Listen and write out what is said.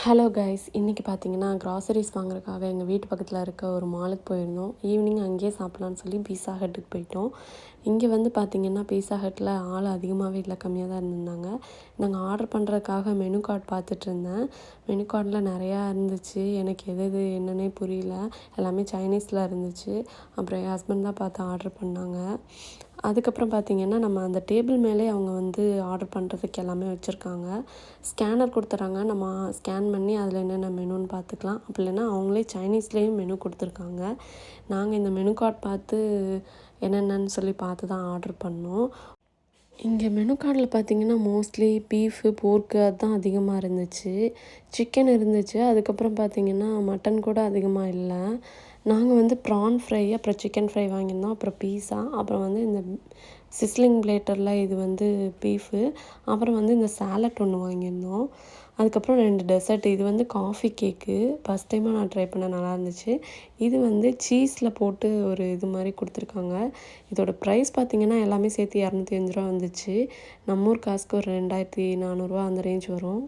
Hello guys, இன்றைக்கி பார்த்தீங்கன்னா groceries வாங்குறதுக்காக எங்கள் வீட்டு பக்கத்தில் இருக்க ஒரு மாலுக்கு போயிருந்தோம். ஈவினிங் அங்கேயே சாப்பிட்லான்னு சொல்லி பீஸா ஹட்டுக்கு போயிட்டோம். இங்கே வந்து பார்த்திங்கன்னா பீஸா ஹட்டில் ஆள் அதிகமாகவே இல்லை, கம்மியாக தான் இருந்திருந்தாங்க. நாங்கள் ஆர்டர் பண்ணுறதுக்காக மெனு கார்ட் பார்த்துட்ருந்தேன். மெனு கார்டில் நிறையா இருந்துச்சு. எனக்கு எது என்னன்னே புரியல. எல்லாமே சைனீஸில் இருந்துச்சு. அப்புறம் என் ஹஸ்பண்ட் தான் பார்த்து ஆர்டர் பண்ணாங்க. அதுக்கப்புறம் பார்த்திங்கன்னா நம்ம அந்த டேபிள் மேலே அவங்க வந்து ஆர்டர் பண்ணுறதுக்கு எல்லாமே வச்சுருக்காங்க. ஸ்கேனர் கொடுத்துட்றாங்க. நம்ம ஸ்கேன் பண்ணி அதில் என்னென்ன மெனுன்னு பார்த்துக்கலாம். அப்படி இல்லைன்னா அவங்களே சைனீஸ்லேயும் மெனு கொடுத்துருக்காங்க. நாங்கள் இந்த மெனு கார்ட் பார்த்து என்னென்னு சொல்லி பார்த்து தான் ஆர்டர் பண்ணோம். இங்கே மெனு கார்டில் பார்த்திங்கன்னா மோஸ்ட்லி பீஃபு, போர்க்கு அதுதான் அதிகமாக இருந்துச்சு. சிக்கன் இருந்துச்சு. அதுக்கப்புறம் பார்த்திங்கன்னா மட்டன் கூட அதிகமாக இல்லை. நாங்கள் வந்து ப்ரான் ஃப்ரை, அப்புறம் சிக்கன் ஃப்ரை வாங்கியிருந்தோம். அப்புறம் பீஸா, அப்புறம் வந்து இந்த சிஸ்லிங் பிளேட்டரில் இது வந்து பீஃபு, அப்புறம் வந்து இந்த சாலட் ஒன்று வாங்கியிருந்தோம். அதுக்கப்புறம் 2 டெசர்ட். இது வந்து காஃபி கேக்கு. ஃபஸ்ட் டைமாக நான் ட்ரை பண்ண நல்லா இருந்துச்சு. இது வந்து சீஸில் போட்டு ஒரு இது மாதிரி கொடுத்துருக்காங்க. இதோட ப்ரைஸ் பார்த்திங்கன்னா எல்லாமே சேர்த்து 205 ரூபா வந்துச்சு. நம்ம ஊர் காசுக்கு ஒரு 2400 அந்த ரேஞ்ச் வரும்.